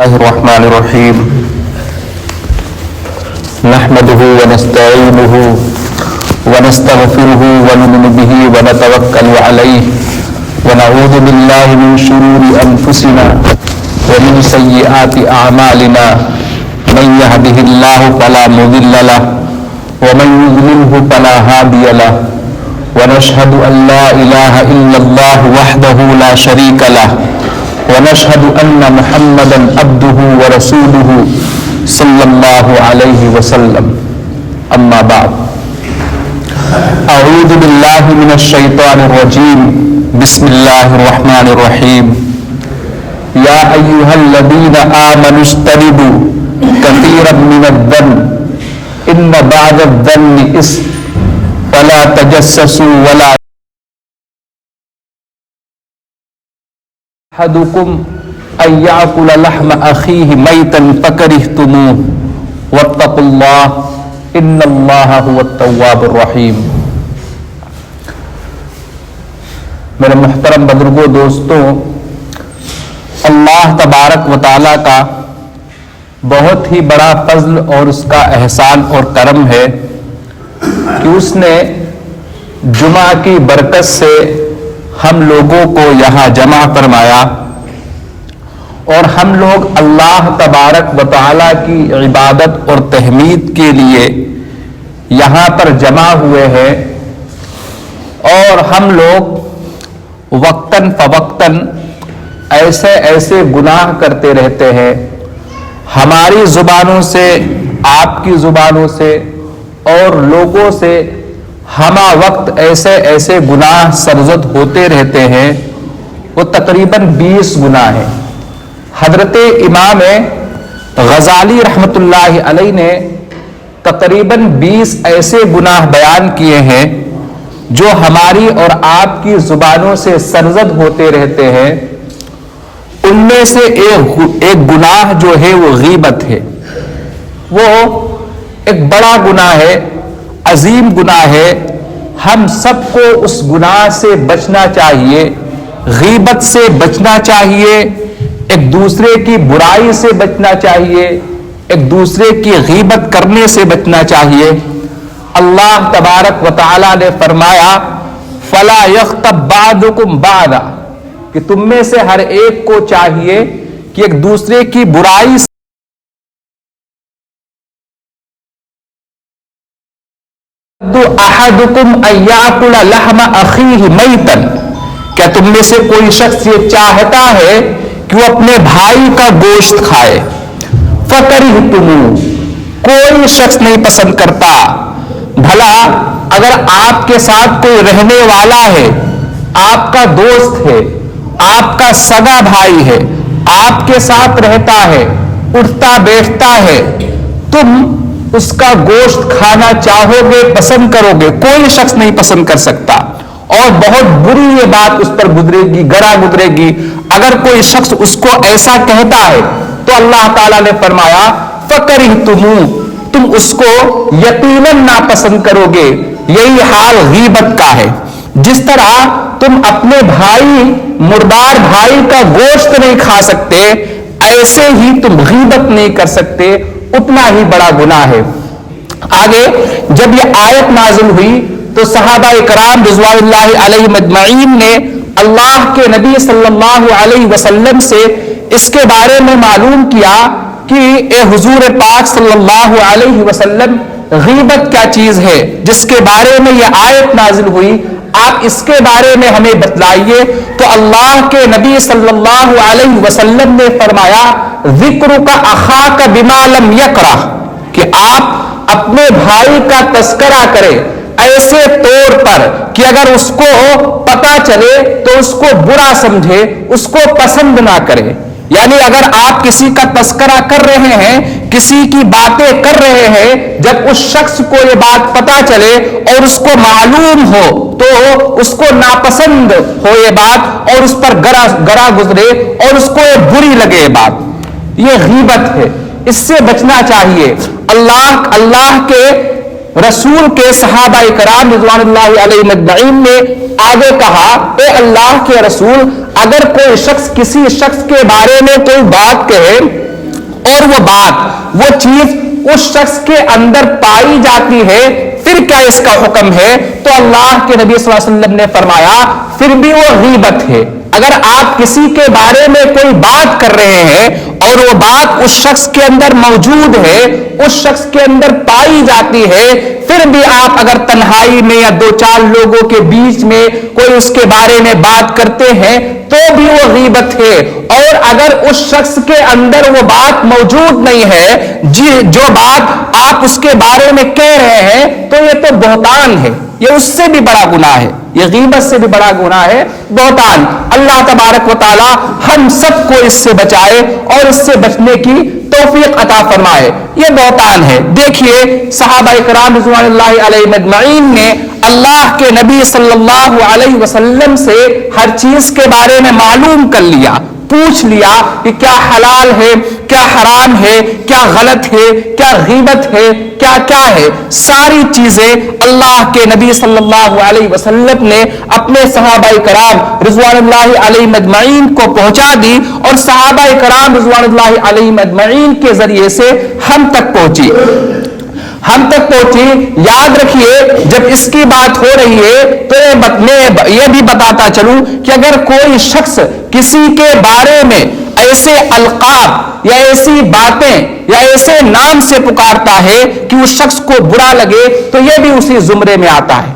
الله الرحمن الرحيم نحمده ونستعينه ونستغفره ونؤمن به ونتوكل عليه ونعوذ بالله من شرور أنفسنا ومن سيئات أعمالنا من يهده الله فلا مضل له ومن يضلله فلا هادي له ونشهد أن لا إله إلا الله وحده لا شريك له ونشهد أن محمدا عبده ورسوله صلى الله عليه وسلم أما بعد أعوذ بالله من الشيطان الرجيم بسم الله الرحمن الرحيم يا أيها الذين آمنوا اجتنبوا كثيرا من الظن إن بعض الظن إثم فلا تجسسوا ولا أحدكم أن يأكل لحم أخيه ميتا فكرهتموه واتقوا الله إن الله هو التواب الرحيم. میرے محترم بزرگوں دوستوں، اللہ تبارک و تعالیٰ کا بہت ہی بڑا فضل اور اس کا احسان اور کرم ہے کہ اس نے جمعہ کی برکت سے ہم لوگوں کو یہاں جمع فرمایا اور ہم لوگ اللہ تبارک و تعالیٰ کی عبادت اور تحمید کے لیے یہاں پر جمع ہوئے ہیں، اور ہم لوگ وقتاً فوقتاً ایسے گناہ کرتے رہتے ہیں، ہماری زبانوں سے، آپ کی زبانوں سے اور لوگوں سے ہمہ وقت ایسے گناہ سرزد ہوتے رہتے ہیں، وہ تقریباً 20 گناہ ہیں۔ حضرت امام غزالی رحمۃ اللہ علیہ نے تقریباً 20 ایسے گناہ بیان کیے ہیں جو ہماری اور آپ کی زبانوں سے سرزد ہوتے رہتے ہیں۔ ان میں سے ایک گناہ جو ہے وہ غیبت ہے، وہ ایک بڑا گناہ ہے، عظیم گناہ ہے۔ ہم سب کو اس گناہ سے بچنا چاہیے، غیبت سے بچنا چاہیے، ایک دوسرے کی برائی سے بچنا چاہیے، ایک دوسرے کی غیبت کرنے سے بچنا چاہیے۔ اللہ تبارک و تعالی نے فرمایا فَلَا يَغْتَبْ بَعْضُكُمْ بَعْضًا، کہ تم میں سے ہر ایک کو چاہیے کہ ایک دوسرے کی برائی سے احدکم ان یاکل لحم اخیہ میتا، کیا تم میں سے کوئی شخص یہ چاہتا ہے کہ وہ اپنے بھائی کا گوشت کھائے؟ فکرہتموہ، کوئی شخص نہیں پسند کرتا۔ بھلا اگر آپ کے ساتھ کوئی رہنے والا ہے، آپ کا دوست ہے، آپ کا سگا بھائی ہے، آپ کے ساتھ رہتا ہے، اٹھتا بیٹھتا ہے، تم اس کا گوشت کھانا چاہو گے، پسند کرو گے؟ کوئی شخص نہیں پسند کر سکتا، اور بہت بری یہ بات اس پر گزرے گی، گرا گزرے گی اگر کوئی شخص اس کو ایسا کہتا ہے۔ تو اللہ تعالیٰ نے فرمایا فَكَرِهْتُمُوهُ، تم اس کو یقیناً ناپسند کرو گے۔ یہی حال غیبت کا ہے۔ جس طرح تم اپنے بھائی، مردار بھائی کا گوشت نہیں کھا سکتے، ایسے ہی تم غیبت نہیں کر سکتے، اتنا ہی بڑا گناہ ہے۔ آگے جب یہ آیت نازل ہوئی تو صحابہ کرام رضوان اللہ علیہم اجمعین نے اللہ کے نبی صلی اللہ علیہ وسلم سے اس کے بارے میں معلوم کیا کہ اے حضور پاک صلی اللہ علیہ وسلم، غیبت کیا چیز ہے جس کے بارے میں یہ آیت نازل ہوئی، آپ اس کے بارے میں ہمیں بتلائیے۔ تو اللہ کے نبی صلی اللہ علیہ وسلم نے فرمایا ذکرک اخاک بما لم یکرہ، کہ آپ اپنے بھائی کا تذکرہ کریں ایسے طور پر کہ اگر اس کو پتہ چلے تو اس کو برا سمجھے، اس کو پسند نہ کرے۔ یعنی اگر آپ کسی کا تذکرہ کر رہے ہیں، کسی کی باتیں کر رہے ہیں، جب اس شخص کو یہ بات پتہ چلے اور اس کو معلوم ہو تو اس کو ناپسند ہو یہ بات اور اس پر گرا گزرے اور اس کو یہ بری لگے یہ بات، یہ غیبت ہے، اس سے بچنا چاہیے۔ اللہ کے رسول کے صحابہ کرام رضوان اللہ علیہ اجمعین نے آگے کہا، اے اللہ کے رسول، اگر کوئی شخص کسی شخص کے بارے میں کوئی بات کہے اور وہ بات وہ چیز اس شخص کے اندر پائی جاتی ہے، پھر کیا اس کا حکم ہے؟ تو اللہ کے نبی صلی اللہ علیہ وسلم نے فرمایا پھر بھی وہ غیبت ہے۔ اگر آپ کسی کے بارے میں کوئی بات کر رہے ہیں اور وہ بات اس شخص کے اندر موجود ہے، اس شخص کے اندر پائی جاتی ہے، پھر بھی آپ اگر تنہائی میں یا دو چار لوگوں کے بیچ میں کوئی اس کے بارے میں بات کرتے ہیں تو بھی وہ غیبت ہے۔ اور اگر اس شخص کے اندر وہ بات موجود نہیں ہے جو بات آپ اس کے بارے میں کہہ رہے ہیں، تو یہ تو بہتان ہے، یہ اس سے بھی بڑا گناہ ہے، یہ غیبت سے بھی بڑا گناہ ہے بہتان۔ اللہ تبارک و تعالی ہم سب کو اس سے بچائے اور اس سے بچنے کی توفیق عطا فرمائے۔ یہ بہتان ہے۔ دیکھیے صحابہ کرام رضوان اللہ علیہم اجمعین نے اللہ کے نبی صلی اللہ علیہ وسلم سے ہر چیز کے بارے میں معلوم کر لیا، پوچھ لیا کہ کیا حلال ہے، کیا حرام ہے، کیا غلط ہے، کیا غیبت ہے، کیا کیا ہے۔ ساری چیزیں اللہ کے نبی صلی اللہ علیہ وسلم نے اپنے صحابہ کرام رضوان اللہ علیہم اجمعین کو پہنچا دی، اور صحابہ کرام رضوان اللہ علیہم اجمعین کے ذریعے سے ہم تک پہنچی۔ یاد رکھیے جب اس کی بات ہو رہی ہے تو میں یہ بھی بتاتا چلوں کہ اگر کوئی شخص کسی کے بارے میں ایسے القاب یا ایسی باتیں یا ایسے نام سے پکارتا ہے کہ اس شخص کو برا لگے تو یہ بھی اسی زمرے میں آتا ہے۔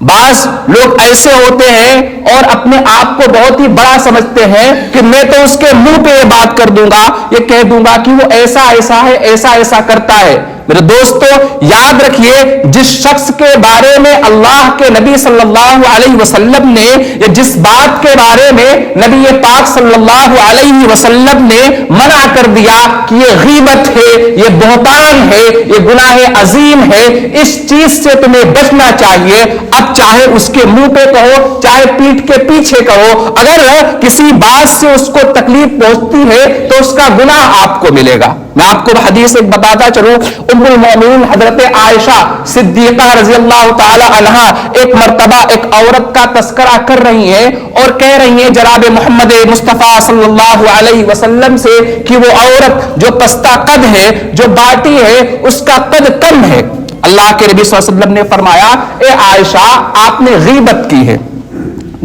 بعض لوگ ایسے ہوتے ہیں اور اپنے آپ کو بہت ہی بڑا سمجھتے ہیں کہ میں تو اس کے منہ پہ یہ بات کر دوں گا، یہ کہہ دوں گا کہ وہ ایسا ایسا ہے، ایسا ایسا کرتا ہے۔ میرے دوستو یاد رکھیے جس شخص کے بارے میں اللہ کے نبی صلی اللہ علیہ وسلم نے یا جس بات کے بارے میں نبی پاک صلی اللہ علیہ وسلم نے منع کر دیا کہ یہ غیبت ہے، یہ بہتان ہے، یہ گناہ عظیم ہے، اس چیز سے تمہیں بچنا چاہیے۔ اب چاہے اس کے منہ پہ کہو، چاہے پیٹھ کے پیچھے کہو، اگر کسی بات سے اس کو تکلیف پہنچتی ہے تو اس کا گناہ آپ کو ملے گا۔ میں آپ کو حدیث ایک بتاتا چلوں، ام المومنین حضرت عائشہ صدیقہ رضی اللہ تعالی عنہا ایک مرتبہ ایک عورت کا تذکرہ کر رہی ہیں اور کہہ رہی ہیں جناب محمد مصطفیٰ صلی اللہ علیہ وسلم سے کہ وہ عورت جو پستہ قد ہے، جو باٹی ہے، اس کا قد کم ہے۔ اللہ کے نبی صلی اللہ علیہ وسلم نے فرمایا اے عائشہ آپ نے غیبت کی ہے،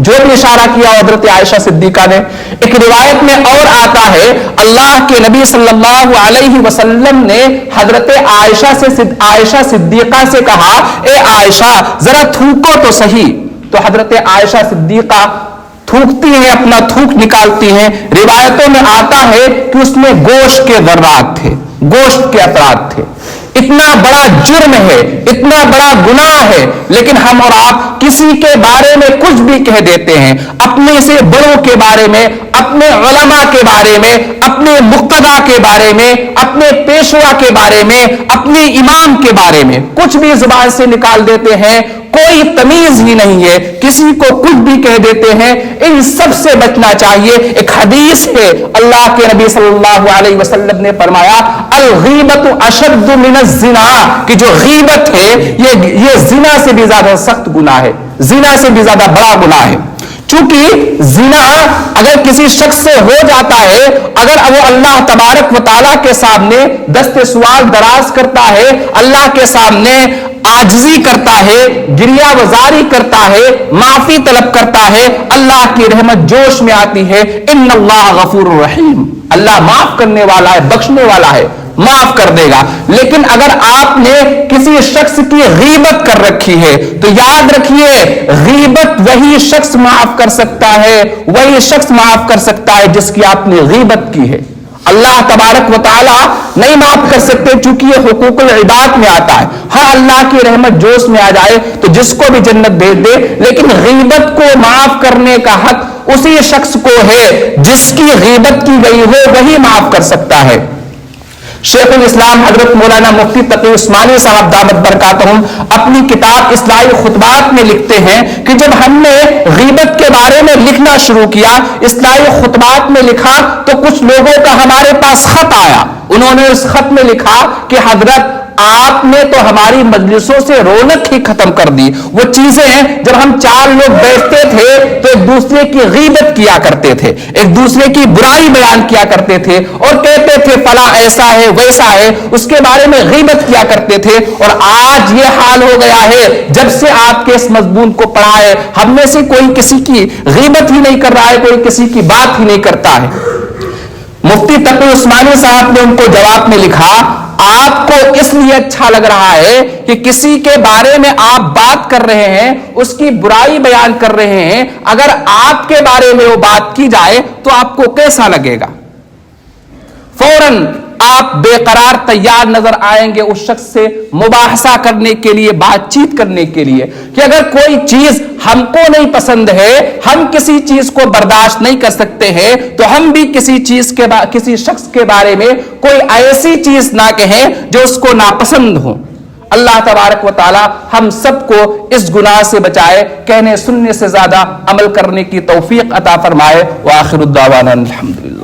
جو بھی اشارہ کیا حضرت عائشہ صدیقہ نے۔ ایک روایت میں اور آتا ہے اللہ کے نبی صلی اللہ علیہ وسلم نے حضرت عائشہ صدیقہ سے کہا اے عائشہ ذرا تھوکو تو صحیح۔ تو حضرت عائشہ صدیقہ تھوکتی ہیں، اپنا تھوک نکالتی ہیں۔ روایتوں میں آتا ہے کہ اس میں گوشت کے ذرات تھے، گوشت کے اثرات تھے۔ اتنا بڑا جرم ہے، اتنا بڑا گناہ ہے، لیکن ہم اور آپ کسی کے بارے میں کچھ بھی کہہ دیتے ہیں، اپنے سے بڑوں کے بارے میں، اپنے علماء کے بارے میں، اپنے مقتدی کے بارے میں، اپنے پیشوا کے بارے میں، اپنے امام کے بارے میں کچھ بھی زبان سے نکال دیتے ہیں، کوئی تمیز ہی نہیں ہے، کسی کو کچھ بھی کہہ دیتے ہیں۔ ان سب سے بچنا چاہیے۔ ایک حدیث ہے اللہ کے نبی صلی اللہ علیہ وسلم نے فرمایا الغیبت اشد من الزنا، کہ جو غیبت ہے یہ زنا سے بھی زیادہ سخت گناہ ہے، زنا سے بھی زیادہ بڑا گناہ ہے۔ چونکہ زنا اگر کسی شخص سے ہو جاتا ہے، اگر وہ اللہ تبارک و تعالیٰ کے سامنے دست سوال دراز کرتا ہے، اللہ کے سامنے عاجزی کرتا ہے، گریہ وزاری کرتا ہے، معافی طلب کرتا ہے، اللہ کی رحمت جوش میں آتی ہے۔ ان اللہ غفور الرحیم، اللہ معاف کرنے والا ہے، بخشنے والا ہے، معاف کر دے گا۔ لیکن اگر آپ نے کسی شخص کی غیبت کر رکھی ہے تو یاد رکھیے غیبت وہی شخص معاف کر سکتا ہے، وہی شخص معاف کر سکتا ہے جس کی آپ نے غیبت کی ہے۔ اللہ تبارک و تعالی نہیں معاف کر سکتے چونکہ یہ حقوق العباد میں آتا ہے۔ ہاں اللہ کی رحمت جوش میں آ جائے تو جس کو بھی جنت بھیج دے، لیکن غیبت کو معاف کرنے کا حق اسی شخص کو ہے جس کی غیبت کی گئی ہو، وہی معاف کر سکتا ہے۔ شیخ الاسلام حضرت مولانا مفتی تقی عثمانی صاحب دامت برکاتہم اپنی کتاب اصلاحی خطبات میں لکھتے ہیں کہ جب ہم نے غیبت کے بارے میں لکھنا شروع کیا، اصلاحی خطبات میں لکھا، تو کچھ لوگوں کا ہمارے پاس خط آیا۔ انہوں نے اس خط میں لکھا کہ حضرت آپ نے تو ہماری مجلسوں سے رونق ہی ختم کر دی. وہ چیزیں ہیں جب ہم 4 لوگ بیٹھتے تھے تو ایک دوسرے کی غیبت کیا کرتے تھے, ایک دوسرے کی برائی بیان کیا کرتے تھے اور کہتے تھے فلاں ایسا ہے ویسا ہے, اس کے بارے میں غیبت کیا کرتے تھے. اور آج یہ حال ہو گیا ہے, جب سے آپ کے اس مضمون کو پڑھا ہے ہم میں سے کوئی کسی کی غیبت ہی نہیں کر رہا ہے, کوئی کسی کی بات ہی نہیں کرتا ہے. مفتی تقی عثمانی صاحب نے ان کو جواب میں لکھا, آپ کو اس لیے اچھا لگ رہا ہے کہ کسی کے بارے میں آپ بات کر رہے ہیں, اس کی برائی بیان کر رہے ہیں, اگر آپ کے بارے میں وہ بات کی جائے تو آپ کو کیسا لگے گا؟ فوراً آپ بے قرار تیار نظر آئیں گے اس شخص سے مباحثہ کرنے کے لیے, بات چیت کرنے کے لیے, کہ اگر کوئی چیز ہم کو نہیں پسند ہے, ہم کسی چیز کو برداشت نہیں کر سکتے ہیں, تو ہم بھی کسی شخص کے بارے میں کوئی ایسی چیز نہ کہیں جو اس کو ناپسند ہو. اللہ تبارک و تعالی ہم سب کو اس گناہ سے بچائے, کہنے سننے سے زیادہ عمل کرنے کی توفیق عطا فرمائے. وآخر الدعوانا الحمدللہ.